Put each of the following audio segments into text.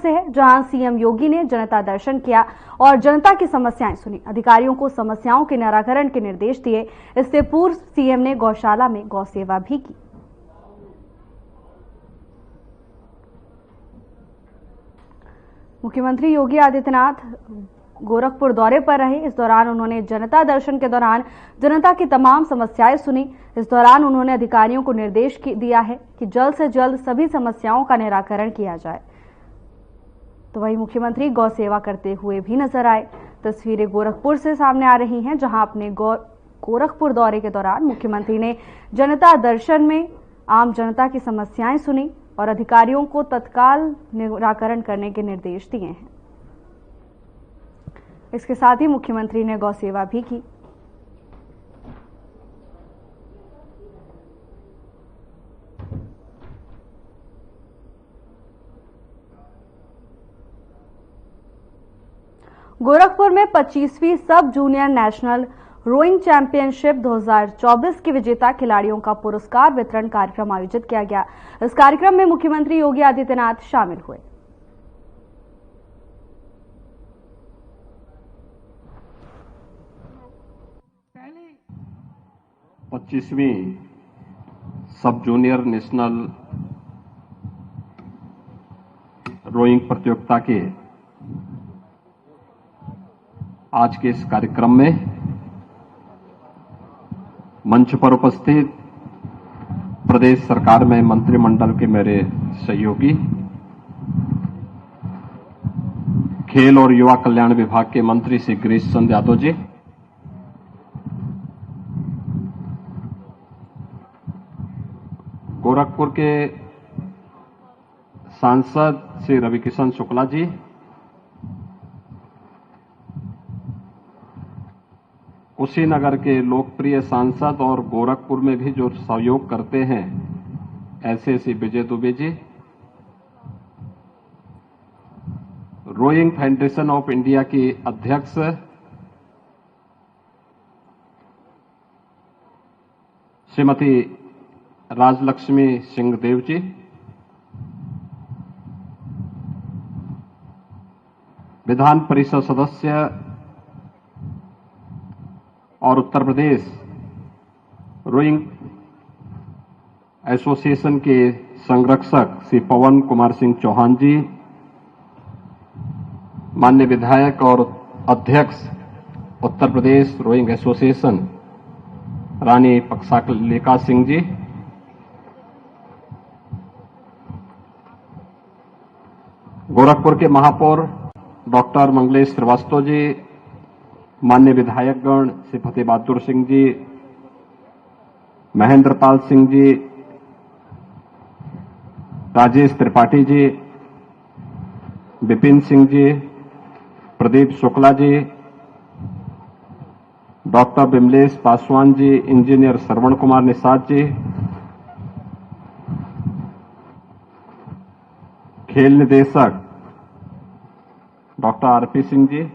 से है, जहां सीएम योगी ने जनता दर्शन किया और जनता की समस्याएं सुनी। अधिकारियों को समस्याओं के निराकरण के निर्देश दिए। इससे पूर्व सीएम ने गौशाला में गौ सेवा भी की। मुख्यमंत्री योगी आदित्यनाथ गोरखपुर दौरे पर रहे। इस दौरान उन्होंने जनता दर्शन के दौरान जनता की तमाम समस्याएं सुनी। इस दौरान उन्होंने अधिकारियों को निर्देश दिया है कि जल्द से जल्द सभी समस्याओं का निराकरण किया जाए। तो वहीं मुख्यमंत्री गौ सेवा करते हुए भी नजर आए। तस्वीरें गोरखपुर से सामने आ रही हैं, जहां अपने गोरखपुर दौरे के दौरान मुख्यमंत्री ने जनता दर्शन में आम जनता की समस्याएं सुनी और अधिकारियों को तत्काल निराकरण करने के निर्देश दिए हैं। इसके साथ ही मुख्यमंत्री ने गौ सेवा भी की। गोरखपुर में 25वीं सब जूनियर नेशनल रोइंग चैंपियनशिप 2024 के विजेता खिलाड़ियों का पुरस्कार वितरण कार्यक्रम आयोजित किया गया। इस कार्यक्रम में मुख्यमंत्री योगी आदित्यनाथ शामिल हुए। पच्चीसवीं सब जूनियर नेशनल रोइंग प्रतियोगिता के आज के इस कार्यक्रम में मंच पर उपस्थित प्रदेश सरकार में मंत्रिमंडल के मेरे सहयोगी, खेल और युवा कल्याण विभाग के मंत्री श्री गिरीश चंद्र यादव जी, गोरखपुर के सांसद श्री रविकिशन शुक्ला जी, कुशीनगर के लोकप्रिय सांसद और गोरखपुर में भी जो सहयोग करते हैं ऐसे Shri Vijay Dubey ji, rowing federation of India की अध्यक्ष श्रीमती राजलक्ष्मी सिंहदेव जी, विधान परिषद सदस्य और उत्तर प्रदेश रोइंग एसोसिएशन के संरक्षक श्री पवन कुमार सिंह चौहान जी, माननीय विधायक और अध्यक्ष उत्तर प्रदेश रोइंग एसोसिएशन रानी पक्षालिका सिंह जी, गोरखपुर के महापौर डॉक्टर मंगलेश श्रीवास्तव जी, माननीय विधायकगण श्री फतेह बहादुर सिंह जी, महेंद्र पाल सिंह जी, राजेश त्रिपाठी जी, विपिन सिंह जी, प्रदीप शुक्ला जी, डॉक्टर विमलेश पासवान जी, इंजीनियर श्रवण कुमार निषाद जी, खेल निदेशक doctor RP Singh ji,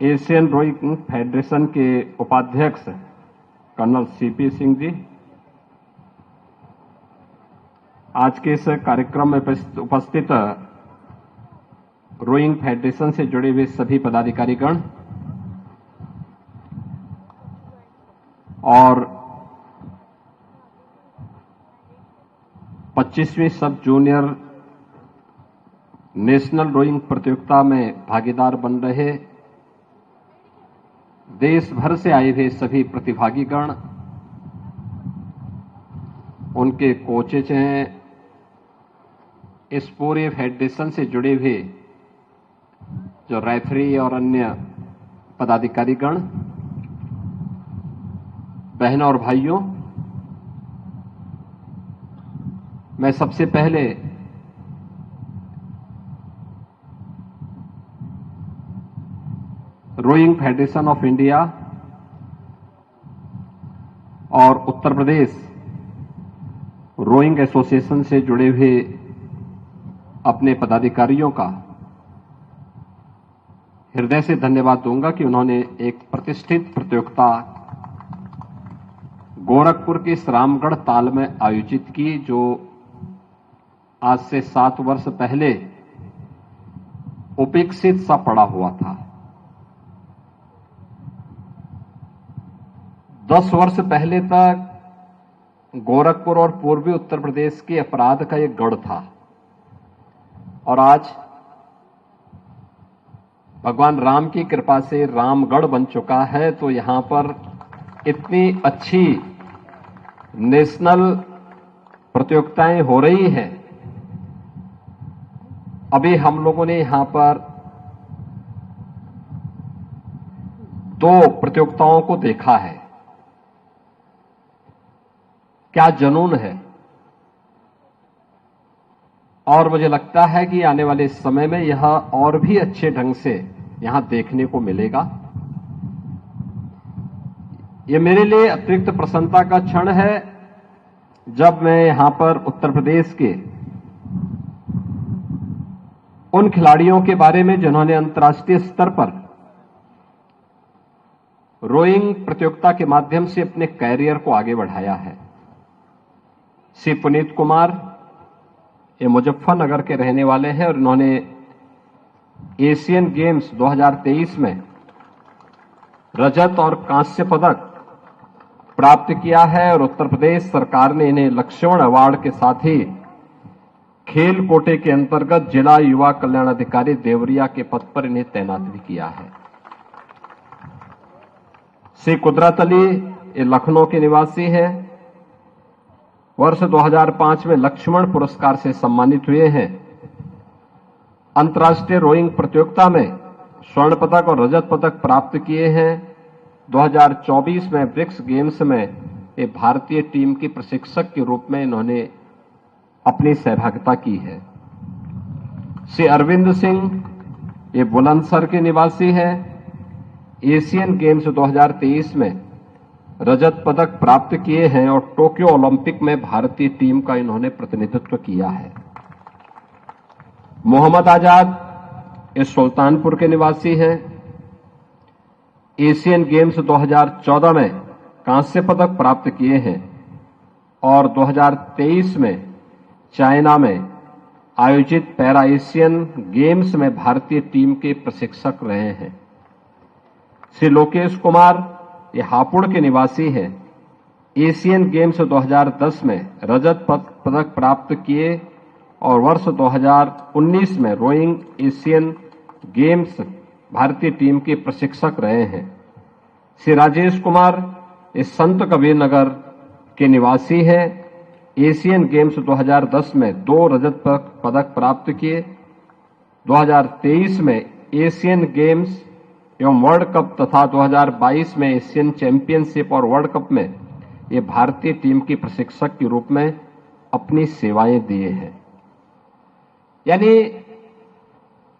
Asian rowing federation के उपाध्यक्ष कर्नल सीपी सिंह जी, आज के इस कार्यक्रम में उपस्थित रोइंग फेडरेशन से जुड़े हुए सभी पदाधिकारीगण और 25वीं सब जूनियर नेशनल रोइंग प्रतियोगिता में भागीदार बन रहे देश भर से आए हुए सभी प्रतिभागीगण, उनके कोचेज हैं, इस पूरे फेडरेशन से जुड़े हुए जो रेफरी और अन्य पदाधिकारीगण, बहनों और भाइयों, मैं सबसे पहले रोइंग फेडरेशन ऑफ इंडिया और उत्तर प्रदेश रोइंग एसोसिएशन से जुड़े हुए अपने पदाधिकारियों का हृदय से धन्यवाद दूंगा कि उन्होंने एक प्रतिष्ठित प्रतियोगिता गोरखपुर के रामगढ़ ताल में आयोजित की, जो आज से 7 वर्ष पहले उपेक्षित सा पड़ा हुआ था। 10 वर्ष पहले तक गोरखपुर और पूर्वी उत्तर प्रदेश के अपराध का एक गढ़ था और आज भगवान राम की कृपा से रामगढ़ बन चुका है। तो यहां पर इतनी अच्छी नेशनल प्रतियोगिताएं हो रही हैं। अभी हम लोगों ने यहां पर 2 प्रतियोगिताओं को देखा है। क्या जुनून है। और मुझे लगता है कि आने वाले समय में यह और भी अच्छे ढंग से यहां देखने को मिलेगा। यह मेरे लिए अतिरिक्त प्रसन्नता का क्षण है जब मैं यहां पर उत्तर प्रदेश के उन खिलाड़ियों के बारे में जिन्होंने अंतर्राष्ट्रीय स्तर पर रोइंग प्रतियोगिता के माध्यम से अपने कैरियर को आगे बढ़ाया है। श्री पुनीत कुमार ये मुजफ्फरनगर के रहने वाले हैं और इन्होंने एशियन गेम्स 2023 में रजत और कांस्य पदक प्राप्त किया है और उत्तर प्रदेश सरकार ने इन्हें लक्ष्मण अवार्ड के साथ ही खेल कोटे के अंतर्गत जिला युवा कल्याण अधिकारी देवरिया के पद पर इन्हें तैनात भी किया है। श्री कुदरत अली ये लखनऊ के निवासी हैं। वर्ष 2005 में लक्ष्मण पुरस्कार से सम्मानित हुए हैं। अंतर्राष्ट्रीय रोइंग प्रतियोगिता में स्वर्ण पदक और रजत पदक प्राप्त किए हैं। 2024 में ब्रिक्स गेम्स में ये भारतीय टीम के प्रशिक्षक के रूप में इन्होंने अपनी सहभागिता की है। श्री अरविंद सिंह ये बुलंदशहर के निवासी हैं। एशियन गेम्स 2023 में रजत पदक प्राप्त किए हैं और टोक्यो ओलंपिक में भारतीय टीम का इन्होंने प्रतिनिधित्व किया है। मोहम्मद आजाद ये सुल्तानपुर के निवासी हैं। एशियन गेम्स 2014 में कांस्य पदक प्राप्त किए हैं और 2023 में चाइना में आयोजित पैरा एशियन गेम्स में भारतीय टीम के प्रशिक्षक रहे हैं। श्री लोकेश कुमार ये हापुड़ के निवासी हैं। एशियन गेम्स 2010 में रजत पदक प्राप्त किए और वर्ष 2019 में रोइंग एशियन गेम्स भारतीय टीम के प्रशिक्षक रहे हैं। श्री राजेश कुमार ये संत कबीर नगर के निवासी हैं। एशियन गेम्स 2010 में 2 रजत पदक प्राप्त किए। 2023 में एशियन गेम्स एवं वर्ल्ड कप तथा 2022 में एशियन चैंपियनशिप और वर्ल्ड कप में ये भारतीय टीम के प्रशिक्षक के रूप में अपनी सेवाएं दिए हैं। यानी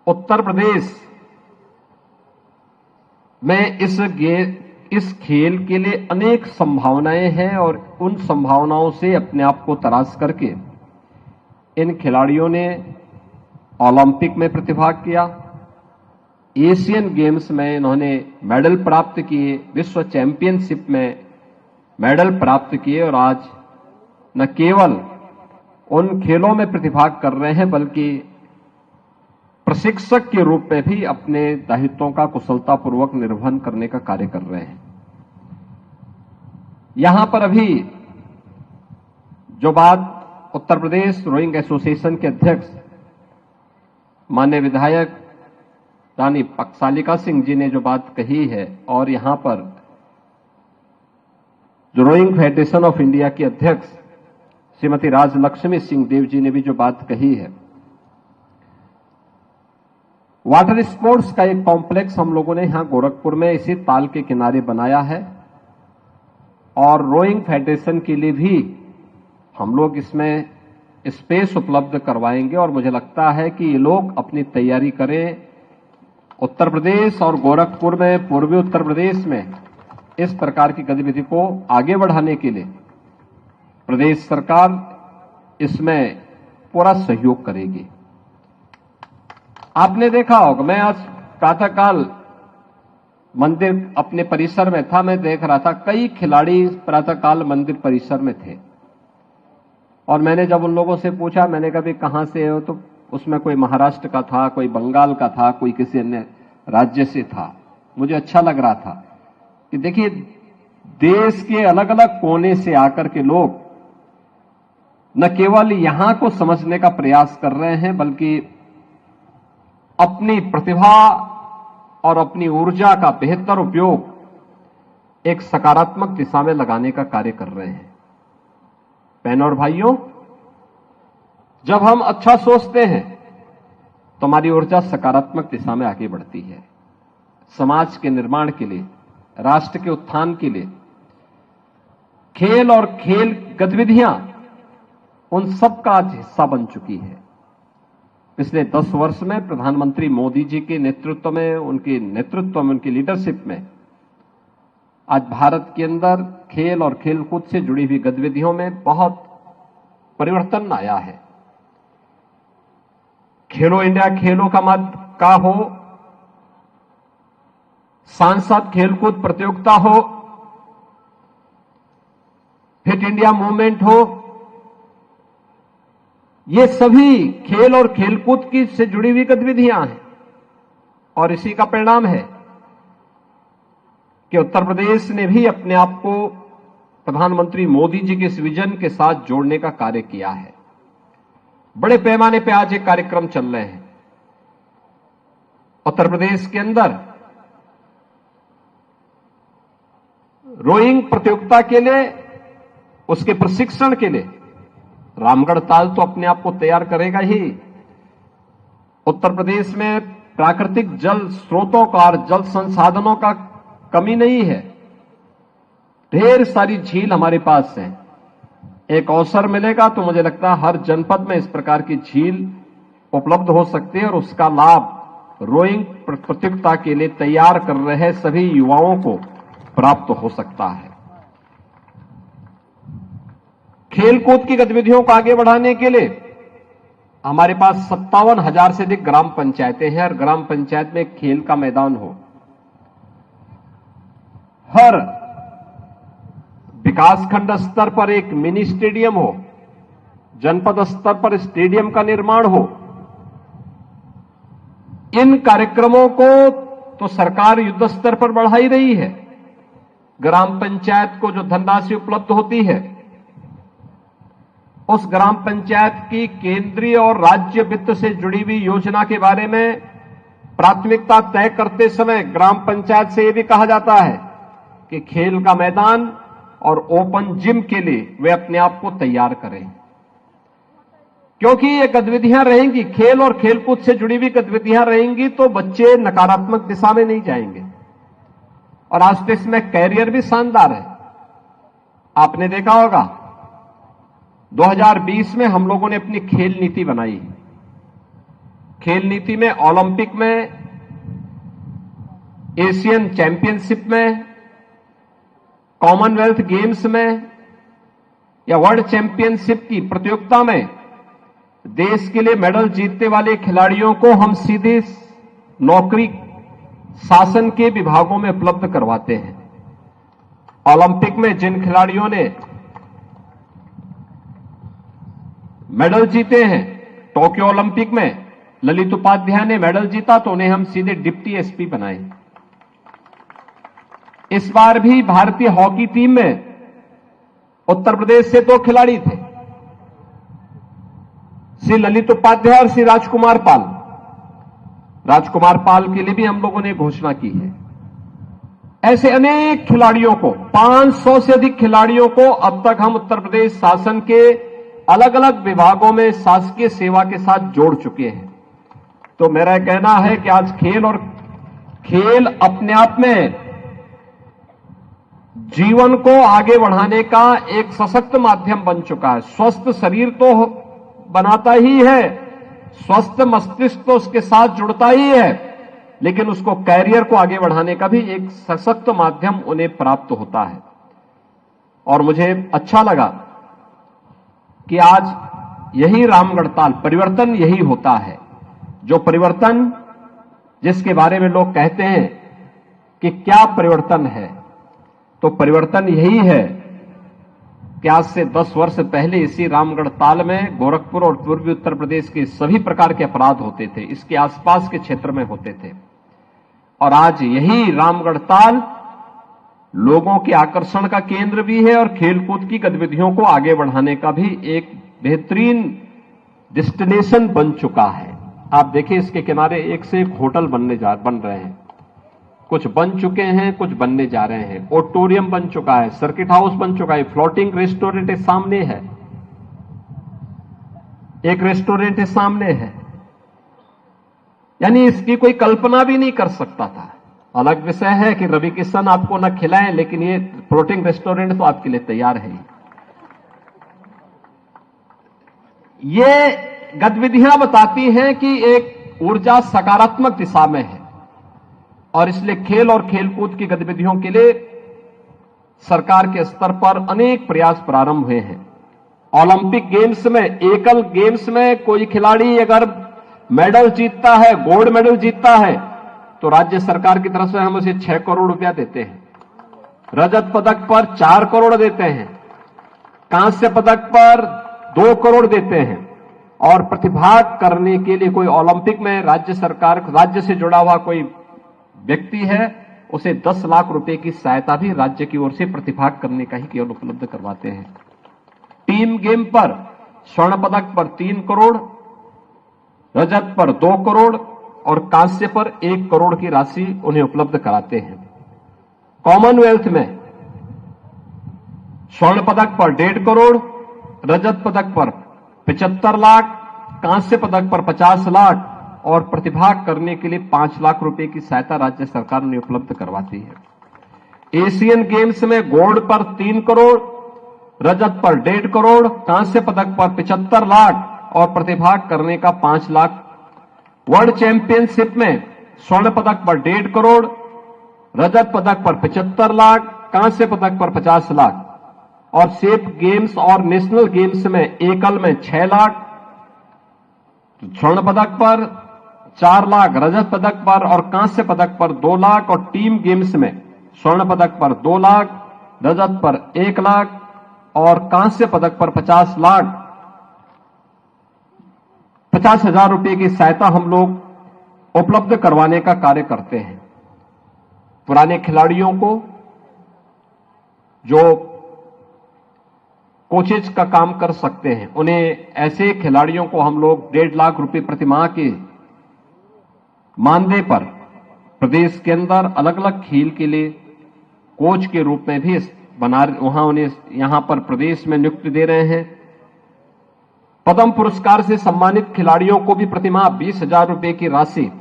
उत्तर प्रदेश में इस खेल के लिए अनेक संभावनाएं हैं और उन संभावनाओं से अपने आप को तराश करके इन खिलाड़ियों ने ओलंपिक में प्रतिभाग किया। एशियन गेम्स में इन्होंने मेडल प्राप्त किए, विश्व चैंपियनशिप में मेडल प्राप्त किए और आज न केवल उन खेलों में प्रतिभाग कर रहे हैं बल्कि प्रशिक्षक के रूप में भी अपने दायित्वों का कुशलतापूर्वक निर्वहन करने का कार्य कर रहे हैं। यहां पर अभी जो बात उत्तर प्रदेश रोइंग एसोसिएशन के अध्यक्ष माननीय विधायक रानी पक्षालिका सिंह जी ने जो बात कही है और यहां पर जो रोइंग फेडरेशन ऑफ इंडिया की अध्यक्ष श्रीमती राजलक्ष्मी सिंह देव जी ने भी जो बात कही है, वाटर स्पोर्ट्स का एक कॉम्प्लेक्स हम लोगों ने यहां गोरखपुर में इसी ताल के किनारे बनाया है और रोइंग फेडरेशन के लिए भी हम लोग इसमें स्पेस उपलब्ध करवाएंगे और मुझे लगता है कि ये लोग अपनी तैयारी करें। उत्तर प्रदेश और गोरखपुर में, पूर्वी उत्तर प्रदेश में इस प्रकार की गतिविधि को आगे बढ़ाने के लिए प्रदेश सरकार इसमें पूरा सहयोग करेगी। आपने देखा होगा, मैं आज प्रातःकाल मंदिर अपने परिसर में था, मैं देख रहा था कई खिलाड़ी प्रातःकाल मंदिर परिसर में थे और मैंने जब उन लोगों से पूछा, मैंने कहा भी कहां से हो, तो उसमें कोई महाराष्ट्र का था, कोई बंगाल का था, कोई किसी अन्य राज्य से था। मुझे अच्छा लग रहा था कि देखिए, देश के अलग अलग कोने से आकर के लोग न केवल यहां को समझने का प्रयास कर रहे हैं, बल्कि अपनी प्रतिभा और अपनी ऊर्जा का बेहतर उपयोग एक सकारात्मक दिशा में लगाने का कार्य कर रहे हैं। बहनों और भाइयों, जब हम अच्छा सोचते हैं तो हमारी ऊर्जा सकारात्मक दिशा में आगे बढ़ती है। समाज के निर्माण के लिए, राष्ट्र के उत्थान के लिए खेल और खेल गतिविधियां उन सब का आज हिस्सा बन चुकी है। पिछले 10 वर्ष में प्रधानमंत्री मोदी जी के नेतृत्व में, उनकी लीडरशिप में आज भारत के अंदर खेल और खेलकूद से जुड़ी हुई गतिविधियों में बहुत परिवर्तन आया है। खेलो इंडिया खेलों का हो, सांसद खेलकूद प्रतियोगिता हो, फिट इंडिया मूवमेंट हो, ये सभी खेल और खेलकूद की से जुड़ी हुई गतिविधियां हैं। और इसी का परिणाम है कि उत्तर प्रदेश ने भी अपने आप को प्रधानमंत्री मोदी जी के इस विजन के साथ जोड़ने का कार्य किया है। बड़े पैमाने पे आज एक कार्यक्रम चल रहे हैं उत्तर प्रदेश के अंदर। रोइंग प्रतियोगिता के लिए, उसके प्रशिक्षण के लिए रामगढ़ ताल तो अपने आप को तैयार करेगा ही। उत्तर प्रदेश में प्राकृतिक जल स्रोतों का और जल संसाधनों का कमी नहीं है। ढेर सारी झील हमारे पास है। एक अवसर मिलेगा तो मुझे लगता है हर जनपद में इस प्रकार की झील उपलब्ध हो सकती है और उसका लाभ रोइंग प्रतियोगिता के लिए तैयार कर रहे सभी युवाओं को प्राप्त हो सकता है। खेलकूद की गतिविधियों को आगे बढ़ाने के लिए हमारे पास 57,000 से अधिक ग्राम पंचायतें हैं और ग्राम पंचायत में खेल का मैदान हो, हर विकासखंड स्तर पर एक मिनी स्टेडियम हो, जनपद स्तर पर स्टेडियम का निर्माण हो। इन कार्यक्रमों को तो सरकार युद्ध स्तर पर बढ़ा ही रही है। ग्राम पंचायत को जो धनराशि उपलब्ध होती है, उस ग्राम पंचायत की केंद्रीय और राज्य वित्त से जुड़ी हुई योजना के बारे में प्राथमिकता तय करते समय ग्राम पंचायत से यह भी कहा जाता है कि खेल का मैदान और ओपन जिम के लिए वे अपने आप को तैयार करें, क्योंकि ये गतिविधियां रहेंगी, खेल और खेलकूद से जुड़ी हुई गतिविधियां रहेंगी तो बच्चे नकारात्मक दिशा में नहीं जाएंगे। और आज तो इसमें कैरियर भी शानदार है। आपने देखा होगा 2020 में हम लोगों ने अपनी खेल नीति बनाई। खेल नीति में ओलंपिक में, एशियन चैंपियनशिप में, कॉमनवेल्थ गेम्स में या वर्ल्ड चैंपियनशिप की प्रतियोगिता में देश के लिए मेडल जीतने वाले खिलाड़ियों को हम सीधे नौकरी शासन के विभागों में उपलब्ध करवाते हैं। ओलंपिक में जिन खिलाड़ियों ने मेडल जीते हैं, टोक्यो ओलंपिक में ललित उपाध्याय ने मेडल जीता तो उन्हें हम सीधे डिप्टी एसपी बनाए। इस बार भी भारतीय हॉकी टीम में उत्तर प्रदेश से 2 खिलाड़ी थे, श्री ललित उपाध्याय और श्री राजकुमार पाल। राजकुमार पाल के लिए भी हम लोगों ने घोषणा की है। ऐसे अनेक खिलाड़ियों को, 500 से अधिक खिलाड़ियों को अब तक हम उत्तर प्रदेश शासन के अलग अलग विभागों में शासकीय सेवा के साथ जोड़ चुके हैं। तो मेरा कहना है कि आज खेल अपने आप में जीवन को आगे बढ़ाने का एक सशक्त माध्यम बन चुका है। स्वस्थ शरीर तो बनाता ही है, स्वस्थ मस्तिष्क तो उसके साथ जुड़ता ही है, लेकिन उसको कैरियर को आगे बढ़ाने का भी एक सशक्त माध्यम उन्हें प्राप्त होता है। और मुझे अच्छा लगा कि आज यही रामगढ़ ताल, परिवर्तन यही होता है। जो परिवर्तन जिसके बारे में लोग कहते हैं कि क्या परिवर्तन है, तो परिवर्तन यही है कि आज से 10 वर्ष पहले इसी रामगढ़ ताल में गोरखपुर और पूर्वी उत्तर प्रदेश के सभी प्रकार के अपराध होते थे, इसके आसपास के क्षेत्र में होते थे। और आज यही रामगढ़ ताल लोगों के आकर्षण का केंद्र भी है और खेलकूद की गतिविधियों को आगे बढ़ाने का भी एक बेहतरीन डेस्टिनेशन बन चुका है। आप देखिए इसके किनारे एक से एक होटल बन रहे हैं, कुछ बन चुके हैं, कुछ बनने जा रहे हैं। ऑडिटोरियम बन चुका है, सर्किट हाउस बन चुका है, फ्लोटिंग रेस्टोरेंट सामने है, एक रेस्टोरेंट सामने है। यानी इसकी कोई कल्पना भी नहीं कर सकता था। अलग विषय है कि रवि किशन आपको न खिलाएं, लेकिन ये फ्लोटिंग रेस्टोरेंट तो आपके लिए तैयार है। ये गतिविधियां बताती हैं कि एक ऊर्जा सकारात्मक दिशा में है और इसलिए खेल और खेलकूद की गतिविधियों के लिए सरकार के स्तर पर अनेक प्रयास प्रारंभ हुए हैं। ओलंपिक गेम्स में, एकल गेम्स में कोई खिलाड़ी अगर मेडल जीतता है, गोल्ड मेडल जीतता है, तो राज्य सरकार की तरफ से हम उसे 6 करोड़ रुपया देते हैं। रजत पदक पर 4 करोड़ देते हैं, कांस्य पदक पर 2 करोड़ देते हैं और प्रतिभाग करने के लिए कोई ओलंपिक में राज्य सरकार, राज्य से जुड़ा हुआ कोई व्यक्ति है, उसे 10 लाख रुपए की सहायता भी राज्य की ओर से प्रतिभाग करने का ही केवल उपलब्ध करवाते हैं। टीम गेम पर स्वर्ण पदक पर 3 करोड़, रजत पर 2 करोड़ और कांस्य पर 1 करोड़ की राशि उन्हें उपलब्ध कराते हैं। कॉमनवेल्थ में स्वर्ण पदक पर 1.5 करोड़, रजत पदक पर 75 लाख, कांस्य पदक पर 50 लाख और प्रतिभाग करने के लिए 5 लाख रुपए की सहायता राज्य सरकार ने उपलब्ध करवाती है। एशियन गेम्स में गोल्ड पर 3 करोड़, रजत पर 1.5 करोड़, कांस्य पदक पर 75 लाख और प्रतिभाग करने का 5 लाख। वर्ल्ड चैंपियनशिप में स्वर्ण पदक पर 1.5 करोड़, रजत पदक पर 75 लाख, कांस्य पदक पर 50 लाख और सेफ गेम्स और नेशनल गेम्स में एकल में 6 लाख, स्वर्ण पदक पर 4 लाख, रजत पदक पर और कांस्य पदक पर 2 लाख और टीम गेम्स में स्वर्ण पदक पर 2 लाख, रजत पर 1 लाख और कांस्य पदक पर 50,000 रुपए की सहायता हम लोग उपलब्ध करवाने का कार्य करते हैं। पुराने खिलाड़ियों को जो कोचेज का काम कर सकते हैं, उन्हें ऐसे खिलाड़ियों को हम लोग 1.5 लाख रुपए प्रति माह के मानदेय पर प्रदेश के अंदर अलग अलग खेल के लिए कोच के रूप में भी वहां उन्हें यहां पर प्रदेश में नियुक्ति दे रहे हैं। पद्म पुरस्कार से सम्मानित खिलाड़ियों को भी प्रतिमाह 20,000 रुपए की राशि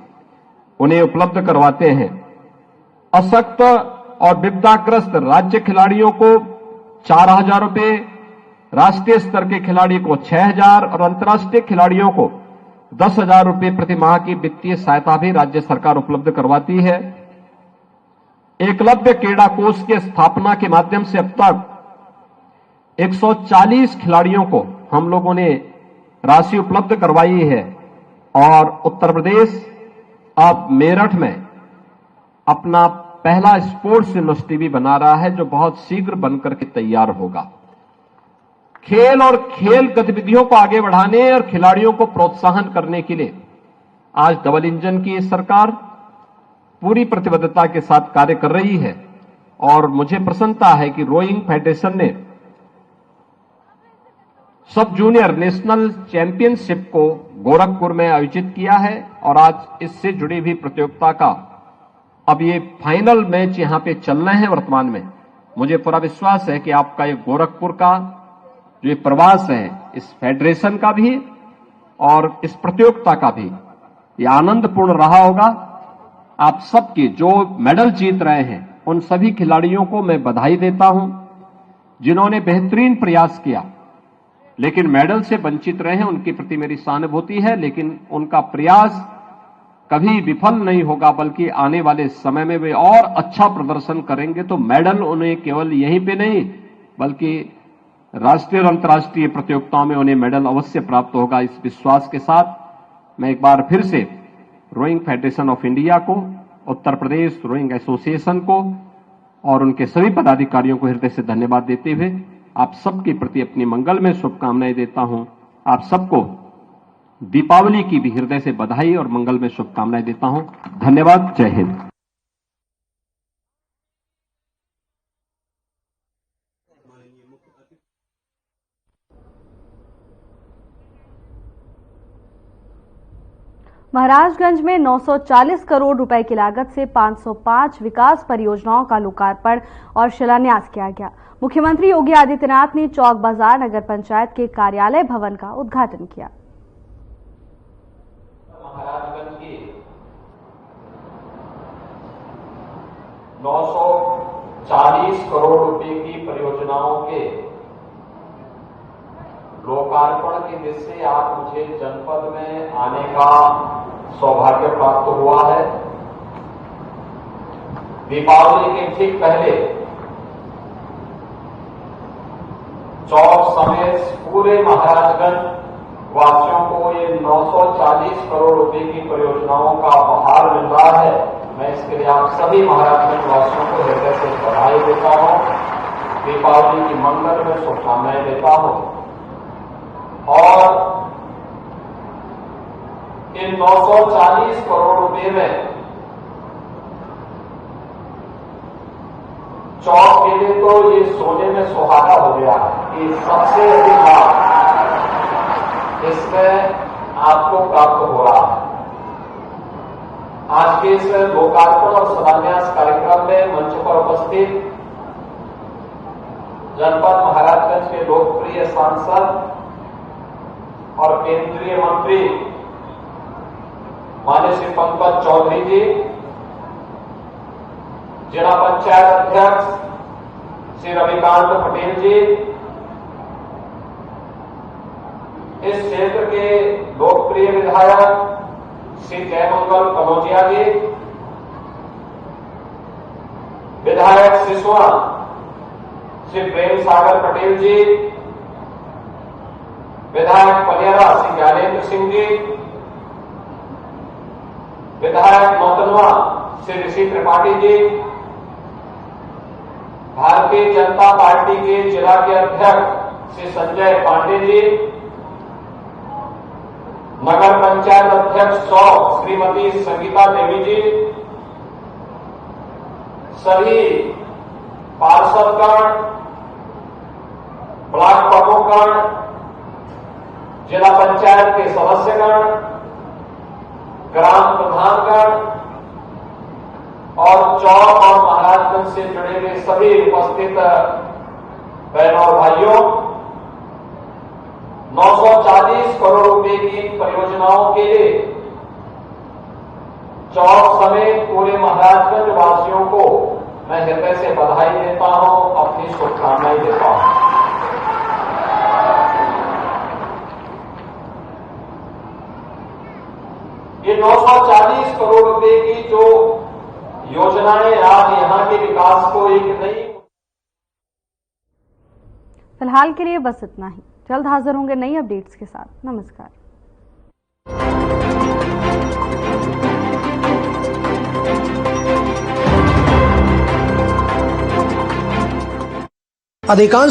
उन्हें उपलब्ध करवाते हैं। अशक्त और विपदाग्रस्त राज्य खिलाड़ियों को 4,000 रुपए, राष्ट्रीय स्तर के खिलाड़ी को 6,000 और अंतर्राष्ट्रीय खिलाड़ियों को 10,000 रुपए प्रति माह की वित्तीय सहायता भी राज्य सरकार उपलब्ध करवाती है। एकलव्य क्रीड़ा कोष के स्थापना के माध्यम से अब तक 140 खिलाड़ियों को हम लोगों ने राशि उपलब्ध करवाई है और उत्तर प्रदेश अब मेरठ में अपना पहला स्पोर्ट्स यूनिवर्सिटी भी बना रहा है, जो बहुत शीघ्र बनकर के तैयार होगा। खेल और खेल गतिविधियों को आगे बढ़ाने और खिलाड़ियों को प्रोत्साहन करने के लिए आज डबल इंजन की सरकार पूरी प्रतिबद्धता के साथ कार्य कर रही है और मुझे प्रसन्नता है कि रोइंग फेडरेशन ने सब जूनियर नेशनल चैंपियनशिप को गोरखपुर में आयोजित किया है और आज इससे जुड़ी हुई प्रतियोगिता का अब ये फाइनल मैच यहां पे चल रहे हैं वर्तमान में। मुझे पूरा विश्वास है कि आपका ये गोरखपुर का जो ये प्रवास है, इस फेडरेशन का भी और इस प्रतियोगिता का भी ये आनंदपूर्ण रहा होगा। आप सबके जो मेडल जीत रहे हैं उन सभी खिलाड़ियों को मैं बधाई देता हूं, जिन्होंने बेहतरीन प्रयास किया लेकिन मेडल से वंचित रहे हैं। उनके प्रति मेरी सहानुभूति है, लेकिन उनका प्रयास कभी विफल नहीं होगा, बल्कि आने वाले समय में वे और अच्छा प्रदर्शन करेंगे तो मेडल उन्हें केवल यहीं पे नहीं बल्कि राष्ट्रीय और अंतर्राष्ट्रीय प्रतियोगिताओं में उन्हें मेडल अवश्य प्राप्त होगा। इस विश्वास के साथ मैं एक बार फिर से रोइंग फेडरेशन ऑफ इंडिया को, उत्तर प्रदेश रोइंग एसोसिएशन को और उनके सभी पदाधिकारियों को हृदय से धन्यवाद देते हुए आप सबके प्रति अपनी मंगलमय शुभकामनाएं देता हूं। आप सबको दीपावली की भी हृदय से बधाई और मंगलमय शुभकामनाएं देता हूं। धन्यवाद। जय हिंद। महाराजगंज में 940 करोड़ रुपए की लागत से 505 विकास परियोजनाओं का लोकार्पण और शिलान्यास किया गया। मुख्यमंत्री योगी आदित्यनाथ ने चौक बाजार नगर पंचायत के कार्यालय भवन का उद्घाटन किया। महाराजगंज की 940 करोड़ रुपए की परियोजनाओं के लोकार्पण की दिशा से आज मुझे जनपद में आने का सौभाग्य प्राप्त हुआ है। दीपावली के ठीक पहले चौक समेत पूरे महाराजगंज वासियों को ये 940 करोड़ रुपए की परियोजनाओं का उपहार मिल रहा है। मैं इसके लिए आप सभी महाराजगंज वासियों को हृदय से बधाई देता हूं, दीपावली की मंगल में शुभकामनाएं देता हूं। और इन 940 करोड़ रुपए में चौक के लिए तो ये सोने में सुहागा हो गया कि सबसे अधिक लाभ इसमें आपको प्राप्त हो रहा है। आज के इस लोकार्पण और शिलान्यास कार्यक्रम में मंच पर उपस्थित जनपद महाराजगंज के लोकप्रिय सांसद और केंद्रीय मंत्री माननीय श्री पंकज चौधरी जी, जिला पंचायत अध्यक्ष श्री रविकांत पटेल जी, इस क्षेत्र के लोकप्रिय विधायक श्री जयमंगल कनौजिया जी, विधायक सिसवा श्री प्रेम सागर पटेल जी, विधायक पलियारा श्री ज्ञानेन्द्र सिंह जी, विधायक नौतनवा श्री ऋषि त्रिपाठी जी, भारतीय जनता पार्टी के जिला के अध्यक्ष श्री संजय पांडे जी, नगर पंचायत अध्यक्ष चौक श्रीमती संगीता देवी जी, सभी पार्षदगण, ब्लॉक प्रमुखगण, जिला पंचायत के सदस्यगण, ग्राम प्रधानगण और चौक और महाराजगंज से जुड़े हुए सभी उपस्थित बहनों और भाइयों, 940 करोड़ रुपए की परियोजनाओं के लिए चौक समेत पूरे महाराजगंज वासियों को मैं हृदय से बधाई देता हूं, अपनी शुभकामनाएं देता हूं। ये 940 करोड़ रुपए की जो योजनाएं आज यहां के विकास को एक नई। फिलहाल के लिए बस इतना ही। जल्द हाजिर होंगे नई अपडेट्स के साथ। नमस्कार। अधिकांश